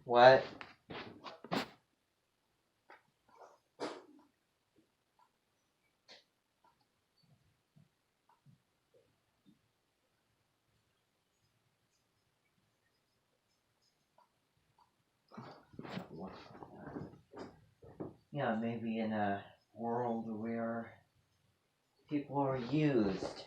What? Yeah, maybe in a world where people are used.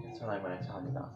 That's what I'm going to talk about.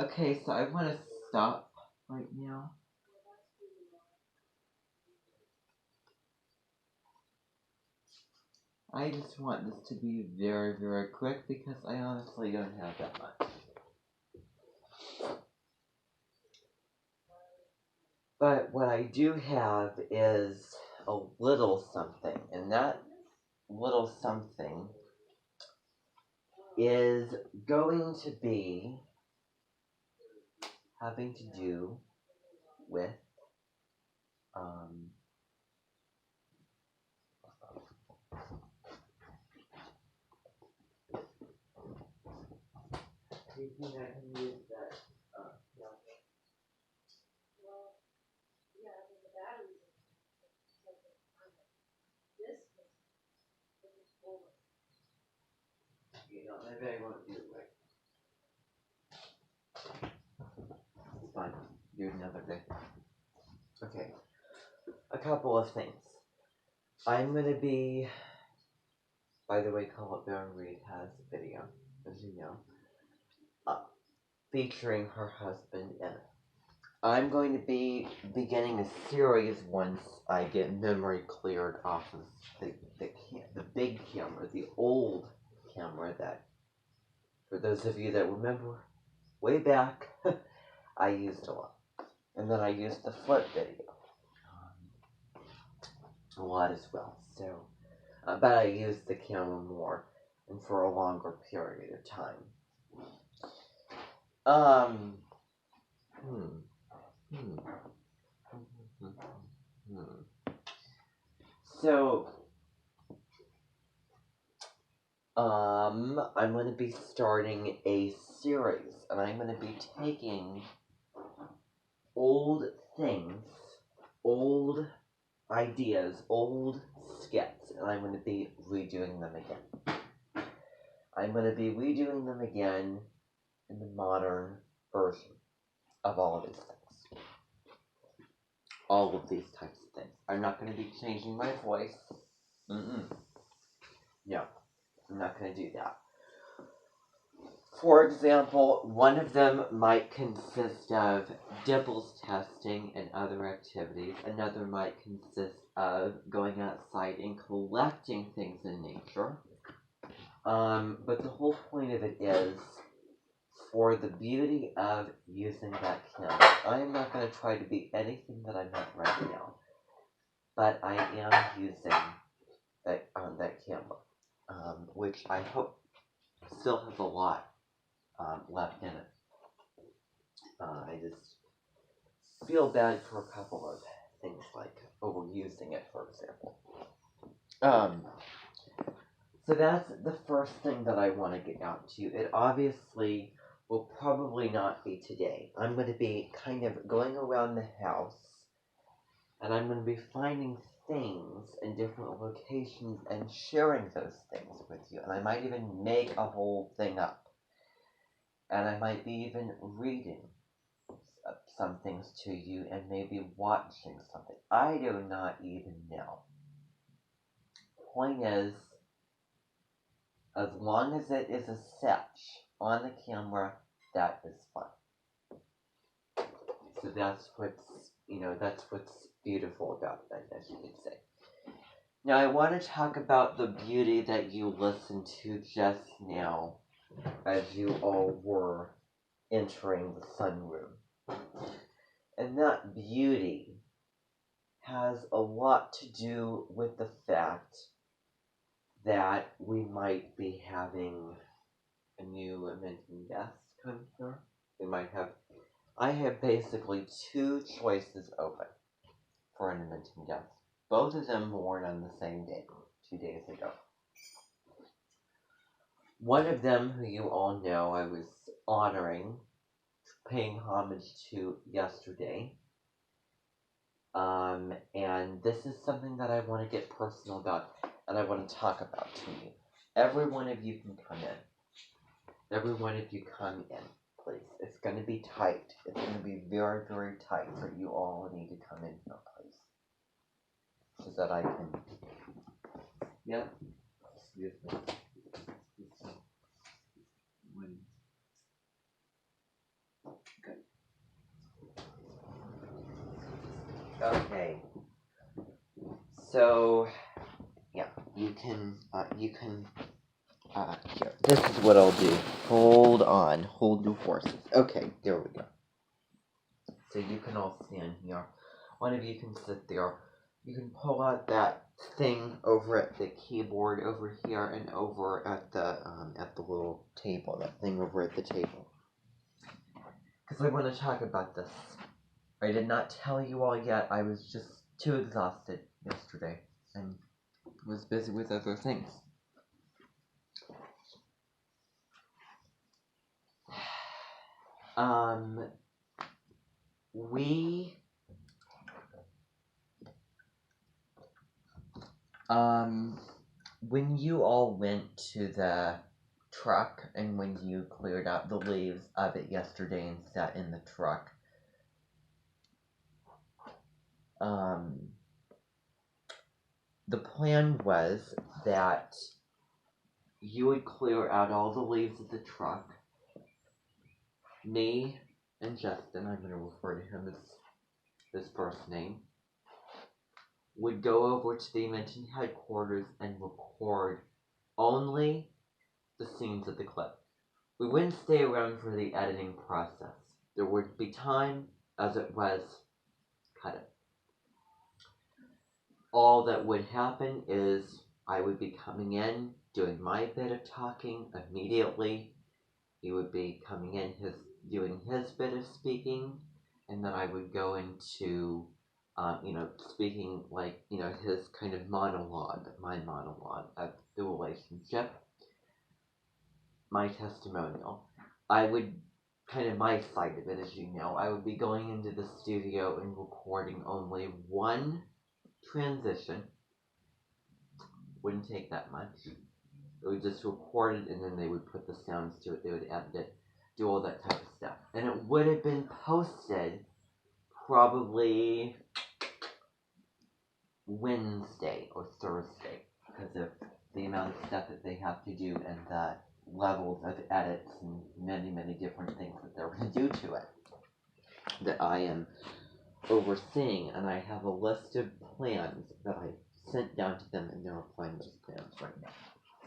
Okay, so I want to stop right now. I just want this to be very, very quick because I honestly don't have that much. But what I do have is a little something, and that little something is going to be having to do with do you think I can use that? Yeah. You know, maybe I won't do it right. It's fine. Do it another day. Okay. A couple of things. I'm gonna be, by the way, Call It Baron Reed has a video, as you know, featuring her husband in it. I'm going to be beginning a series once I get memory cleared off of the big camera, the old camera that, for those of you that remember, way back, I used a lot. And then I used the flip video a lot as well. So, but I used the camera more and for a longer period of time. So, I'm going to be starting a series, and I'm going to be taking old things, old ideas, old skits, and I'm going to be redoing them again. I'm going to be redoing them again in the modern version of all of these things. All of these types of things. I'm not going to be changing my voice. No, I'm not going to do that. For example, one of them might consist of Dibbles testing and other activities. Another might consist of going outside and collecting things in nature. But the whole point of it is for the beauty of using that camera. I am not going to try to be anything that I'm not right now. But I am using that camera, which I hope still has a lot left in it. I just feel bad for a couple of things like overusing it, for example. So that's the first thing that I want to get out to you. It obviously will probably not be today. I'm going to be kind of going around the house, and I'm going to be finding things in different locations and sharing those things with you. And I might even make a whole thing up. And I might be even reading some things to you and maybe watching something. I do not even know. Point is, as long as it is a sketch on the camera, that is fun. So that's what's beautiful about that, as you could say. Now I want to talk about the beauty that you listened to just now as you all were entering the sunroom. And that beauty has a lot to do with the fact that we might be having a new Minton guest come here. I have basically two choices open for an Minton guest. Both of them born on the same day, 2 days ago. One of them, who you all know I was honoring, paying homage to yesterday. And this is something that I want to get personal about and I want to talk about to you. Every one of you can come in. Every one of you come in, please. It's going to be tight. It's going to be very, very tight, so you all need to come in here, please. So that I can... Yep. Excuse me. Good. Okay. So, yeah, you here, this is what I'll do. Hold on, hold your horses. Okay, there we go. So you can all stand here. One of you can sit there. You can pull out that thing over at the keyboard over here and over at the little table. That thing over at the table. Because I want to talk about this. I did not tell you all yet. I was just too exhausted yesterday and was busy with other things. When you all went to the truck and when you cleared out the leaves of it yesterday and sat in the truck, the plan was that you would clear out all the leaves of the truck. Me and Justin, I'm going to refer to him as his first name, would go over to the Invention headquarters and record only the scenes of the clip. We wouldn't stay around for the editing process. There would be time, as it was, cut it. All that would happen is I would be coming in, doing my bit of talking immediately. He would be coming in, doing his bit of speaking, and then I would go into, speaking like, his kind of monologue, my monologue of the relationship, my testimonial. I would, kind of my side of it, as you know, I would be going into the studio and recording only one transition. Wouldn't take that much. It would just record it and then they would put the sounds to it, they would edit it, do all that type of stuff. And it would have been posted probably Wednesday or Thursday because of the amount of stuff that they have to do and the levels of edits and many, many different things that they're going to do to it that I am overseeing. And I have a list of plans that I sent down to them and they're applying those plans right now.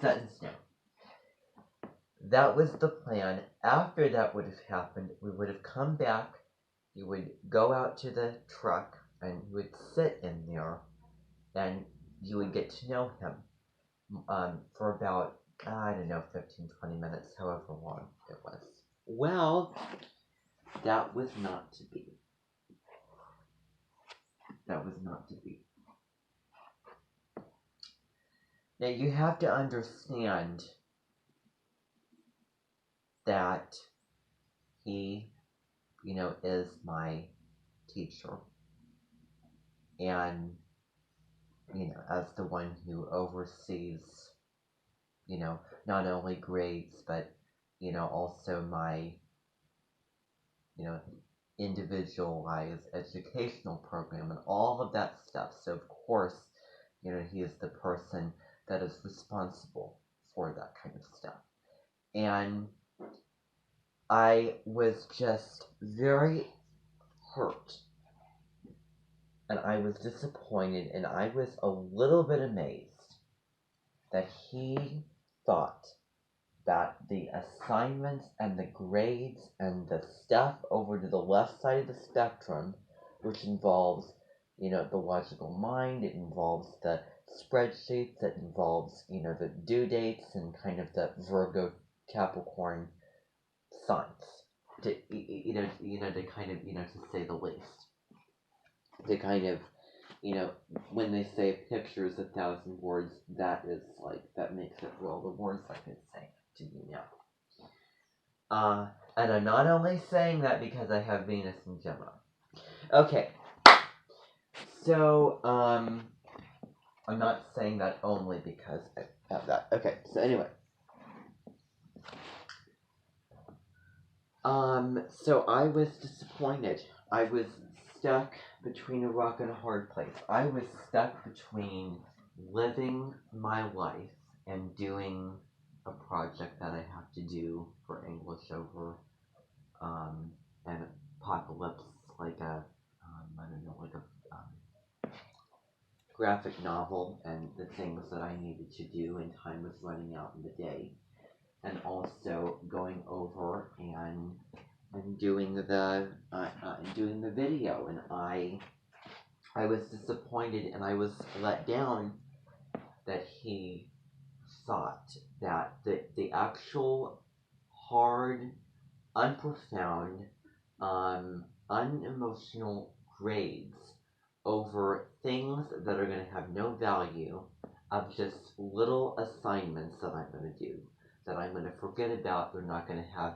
Set in stone. That was the plan. After that would have happened, we would have come back, you would go out to the truck, and you would sit in there, and you would get to know him for about, 15-20 minutes, however long it was. Well, that was not to be. That was not to be. Now, you have to understand that he, is my teacher. And, as the one who oversees, not only grades, but, also my, individualized educational program and all of that stuff. So, of course, he is the person that is responsible for that kind of stuff. And I was just very hurt. And I was disappointed, and I was a little bit amazed that he thought that the assignments and the grades and the stuff over to the left side of the spectrum, which involves, the logical mind, it involves the spreadsheets, it involves, the due dates and kind of the Virgo Capricorn signs, to kind of, to say the least. To kind of, when they say pictures 1,000 words, that is like, that makes it well, the words I could say to you now. And I'm not only saying that because I have Venus in Gemini. Okay. So, I'm not saying that only because I have that. Okay, so anyway. So I was disappointed. I was stuck between a rock and a hard place. I was stuck between living my life and doing a project that I have to do for English over an apocalypse, like a graphic novel and the things that I needed to do, and time was running out in the day. And also going over and doing the video, and I was disappointed and I was let down that he thought that the actual hard, unprofound, unemotional grades over things that are going to have no value, of just little assignments that I'm going to do, that I'm going to forget about. They're not going to have,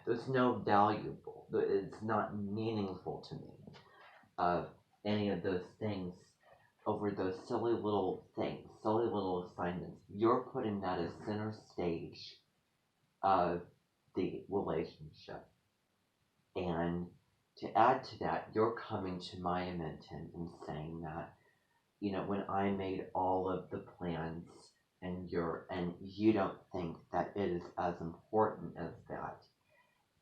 there's no valuable, it's not meaningful to me of any of those things, over those silly little things, silly little assignments. You're putting that as center stage of the relationship. And to add to that, you're coming to my mention and saying that, when I made all of the plans, and you don't think that it is as important as that.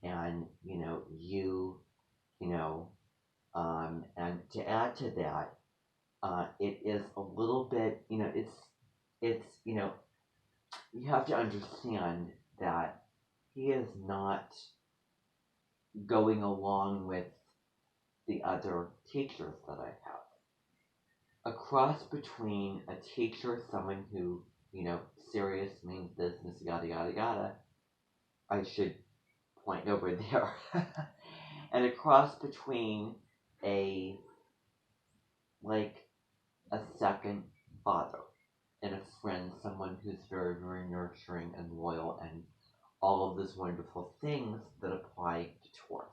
And, you know, and to add to that, it is a little bit, you have to understand that he is not going along with the other teachers that I have. A cross between a teacher, someone who, serious means business, yada yada yada, I should point over there, and a cross between a, like, a second father, and a friend, someone who's very, very nurturing and loyal, and all of those wonderful things that apply to Taurus.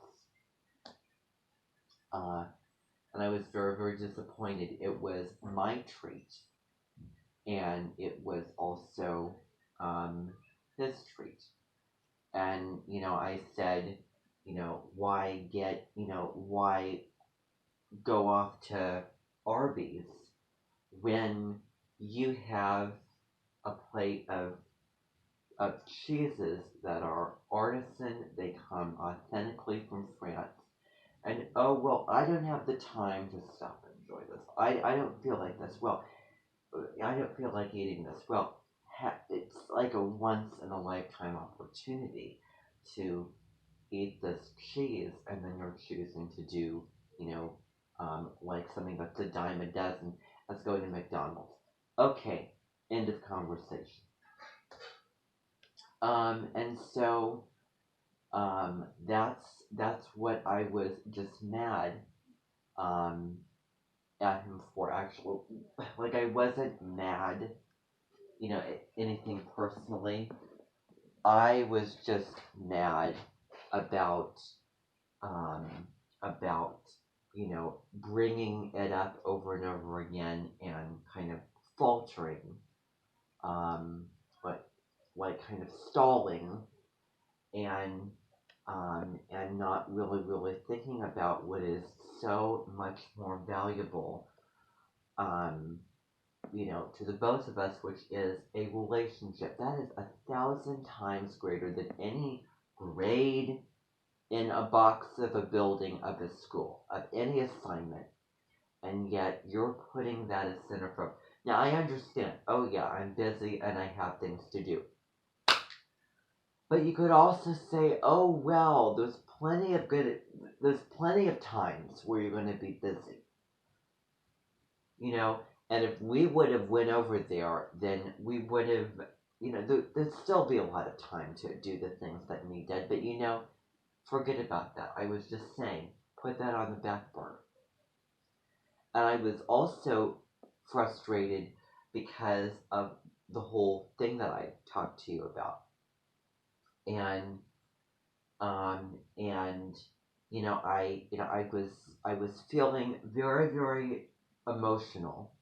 And I was very, very disappointed. It was my treat, and it was also his treat. And, I said, why go off to Arby's when you have a plate of cheeses that are artisan, they come authentically from France. And oh, well, I don't have the time to stop and enjoy this. I don't feel like this. Well, I don't feel like eating this. Well, it's like a once in a lifetime opportunity to eat this cheese, and then you're choosing to do, like something that's a dime a dozen, as going to McDonald's. Okay, end of conversation. And so, that's what I was just mad, um, at him for. Actually, like, I wasn't mad, anything personally. I was just mad about, um, about, bringing it up over and over again, and kind of faltering, um, but like kind of stalling, and not really, really thinking about what is so much more valuable, um, to the both of us, which is a relationship. That is 1,000 times greater than any grade in a box of a building, of a school, of any assignment. And yet you're putting that as center from. Now I understand. Oh yeah, I'm busy and I have things to do. But you could also say, oh well, there's plenty of times where you're going to be busy. And if we would have went over there, then we would have, there'd still be a lot of time to do the things that need done. But forget about that. I was just saying, put that on the back burner. And I was also frustrated because of the whole thing that I talked to you about. And I was feeling very, very emotional,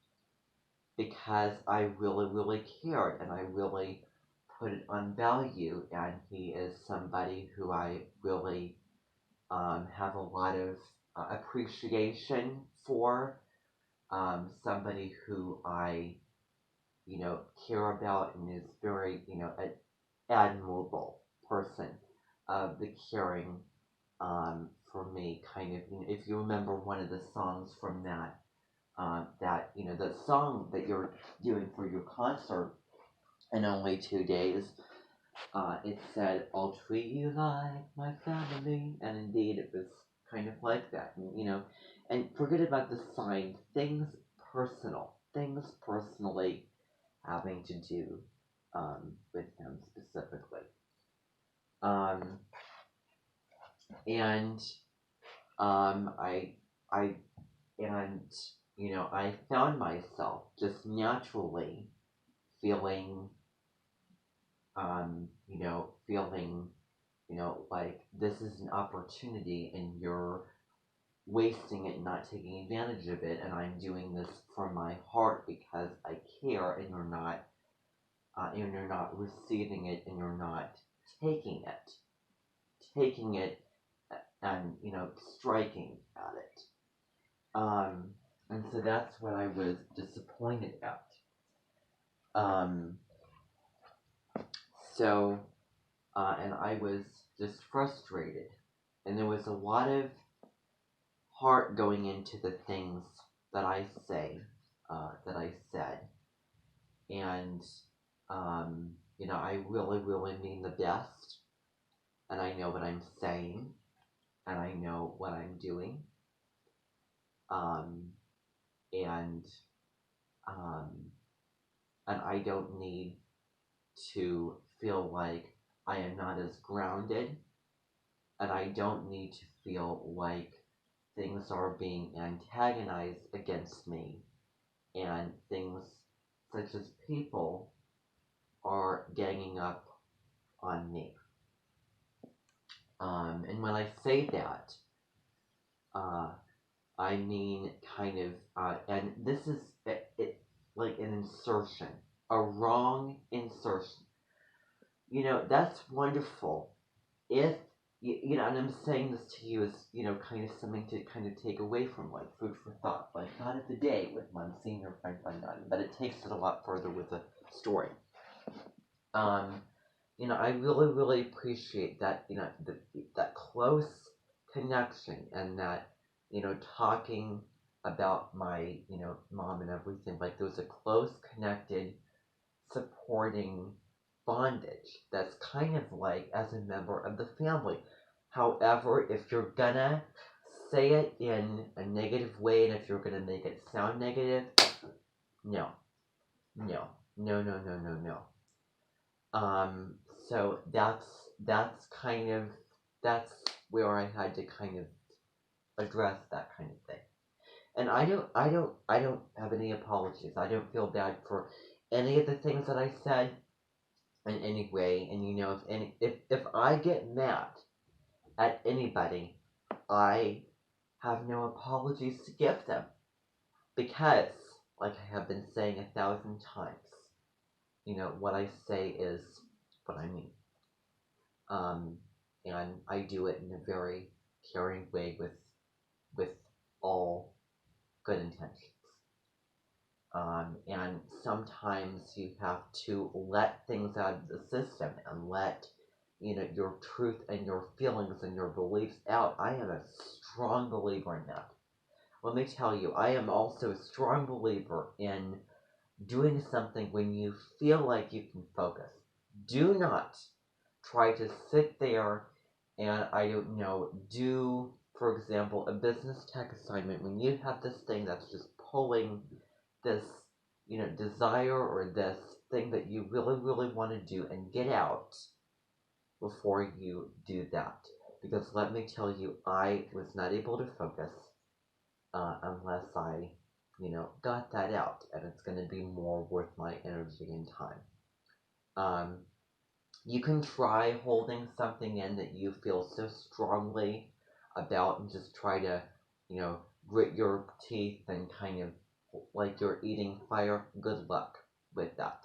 because I really, really cared, and I really put it on value, and he is somebody who I really, have a lot of appreciation for, somebody who I, care about, and is very, an admirable person, of the caring, for me, kind of. If you remember one of the songs from that, that, the song that you're doing for your concert in only 2 days, it said, "I'll treat you like my family," and indeed it was kind of like that. And forget about the sign, things personally having to do with him specifically. Um, and I I and I found myself just naturally feeling feeling like this is an opportunity and you're wasting it, not taking advantage of it, and I'm doing this from my heart because I care, and you're not receiving it, and you're not taking it, taking it, and striking at it. Um, and so that's what I was disappointed at. Um, so and I was just frustrated, and there was a lot of heart going into the things that I that I said, and I really, really mean the best, and I know what I'm saying, and I know what I'm doing, um, and um, and I don't need to feel like I am not as grounded, and I don't need to feel like things are being antagonized against me, and things such as people are ganging up on me. And when I say that, uh, I mean kind of, and this is like an insertion, a wrong insertion. That's wonderful. If and I'm saying this to you as kind of something to kind of take away from, like, food for thought, like thought of the day with Monsignor Franklin Gunn, but it takes it a lot further with a story. Um, I really, really appreciate that, that close connection, and that, talking about my, mom and everything, like there was a close, connected, supporting bondage that's kind of like as a member of the family. However, if you're gonna say it in a negative way, and if you're gonna make it sound negative, no, no, no, no, no, no, no. So that's kind of that's where I had to kind of address that kind of thing. And I don't have any apologies. I don't feel bad for any of the things that I said in any way. And if I get mad at anybody, I have no apologies to give them, because, like I have been saying 1,000 times, what I say is what I mean. Um, and I do it in a very caring way with all good intentions. And sometimes you have to let things out of the system and let your truth and your feelings and your beliefs out. I am a strong believer in that. Let me tell you, I am also a strong believer in doing something when you feel like you can focus. Do not try to sit there and, I don't know, do, for example, a business tech assignment when you have this thing that's just pulling this, desire, or this thing that you really, really want to do, and get out before you do that. Because let me tell you, I was not able to focus unless I, got that out, and it's going to be more worth my energy and time. Um, you can try holding something in that you feel so strongly about, and just try to, grit your teeth and kind of like you're eating fire. Good luck with that.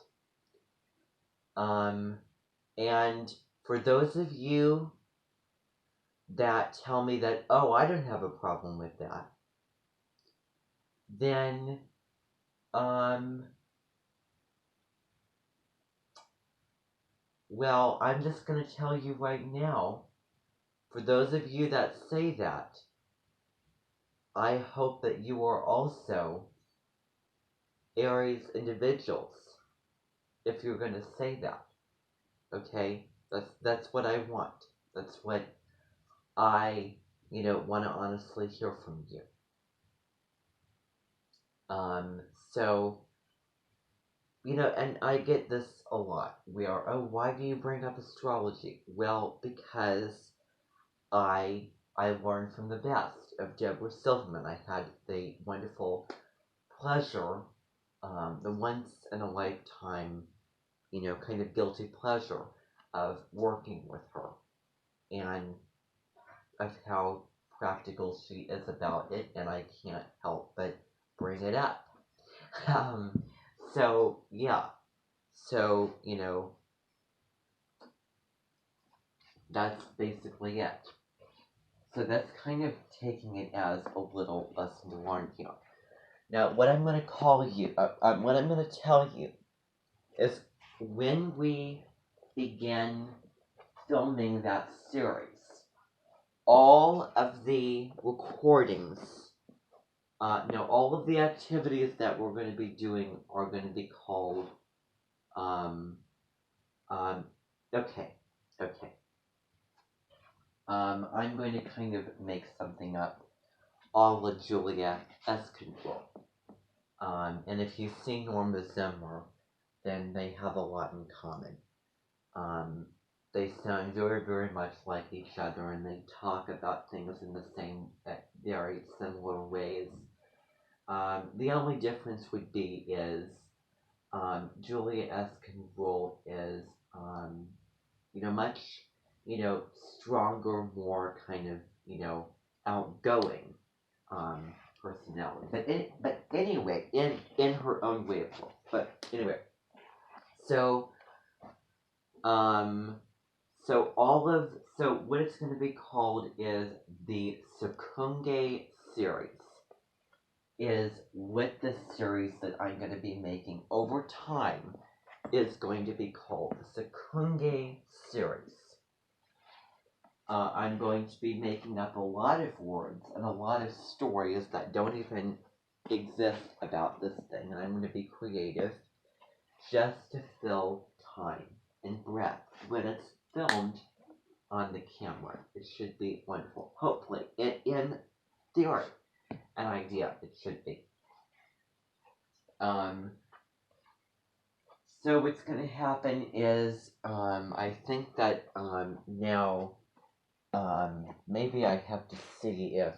And for those of you that tell me that, oh, I don't have a problem with that, then, well, I'm just going to tell you right now, for those of you that say that, I hope that you are also Aries individuals, if you're going to say that. Okay? That's what I want. That's what I, want to honestly hear from you. So, and I get this a lot. Why do you bring up astrology? Well, because I learned from the best of Deborah Silverman. I had the wonderful pleasure, the once in a lifetime, kind of guilty pleasure of working with her and of how practical she is about it, and I can't help but bring it up. Um, so, yeah. So, that's basically it. So that's kind of taking it as a little lesson learned here. Now, what I'm going to what I'm going to tell you is when we begin filming that series, all of the recordings, all of the activities that we're going to be doing are going to be called, okay. I'm going to kind of make something up a la Julia Escondido. And if you see Norma Zimmer, then they have a lot in common. They sound very, very much like each other, and they talk about things in the same, very similar ways. The only difference would be is Julia Escondido is, much, stronger, more kind of, outgoing personality. But anyway, in her own way, of course. But anyway, so what it's going to be called is the Sekunge series. Is what the series that I'm going to be making over time is going to be called the Sekunge series. I'm going to be making up a lot of words and a lot of stories that don't even exist about this thing, and I'm going to be creative just to fill time and breath. When it's filmed on the camera, it should be wonderful. Hopefully, in theory, an idea, it should be. So what's going to happen is, I think that now, maybe I have to see if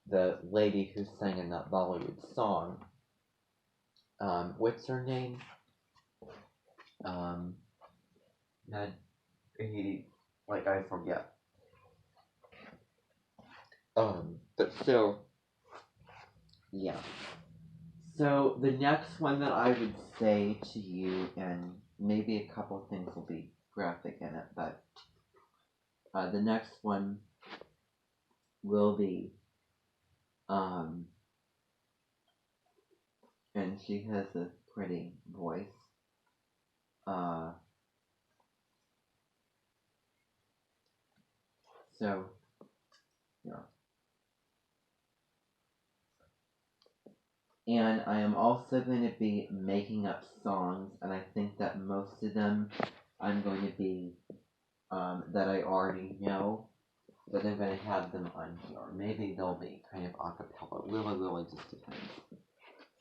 the lady who sang in that Bollywood song, what's her name? I forget. But so, yeah. So the next one that I would say to you, and maybe a couple of things will be graphic in it, but the next one will be, and she has a pretty voice. So, yeah. And I am also going to be making up songs, and I think that most of them I'm going to be, that I already know, but I'm going to have them on here. Maybe they'll be kind of a cappella. Really just depends.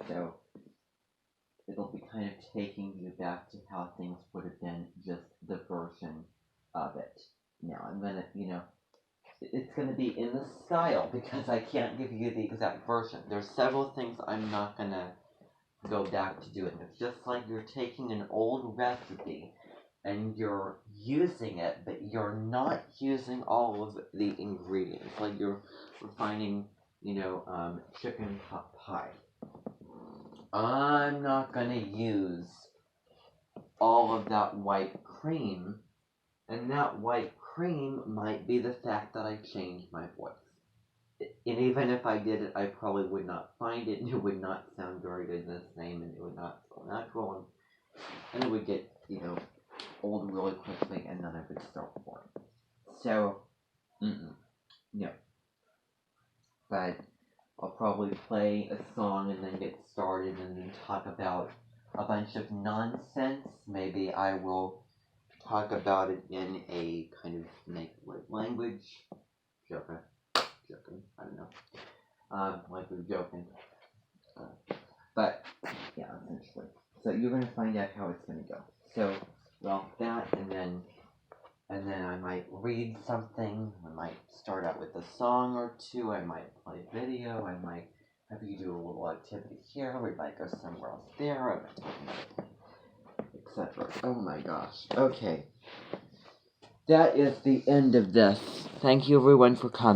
So, it'll be kind of taking you back to how things would have been, just the version of it. Now, I'm going to, it's going to be in the style, because I can't give you the exact version. There's several things I'm not going to go back to doing. It's just like you're taking an old recipe and you're using it, but you're not using all of the ingredients. Like you're refining, chicken pot pie. I'm not going to use all of that white cream, and that white cream might be the fact that I changed my voice. And even if I did it, I probably would not find it, and it would not sound very good in the same, and it would not feel natural, and it would get, old really quickly, and then I would start boring. So, no. But I'll probably play a song and then get started and then talk about a bunch of nonsense. Maybe I will talk about it in a kind of make-believe language. Joking. I don't know. Like we're joking. But, yeah, essentially. So you're going to find out how it's going to go. So, well, that, and then I might read something. I might start out with a song or two. I might play video. I might have you do a little activity here. We might go somewhere else there. I might talk about etc. Oh my gosh. Okay. That is the end of this. Thank you everyone for coming.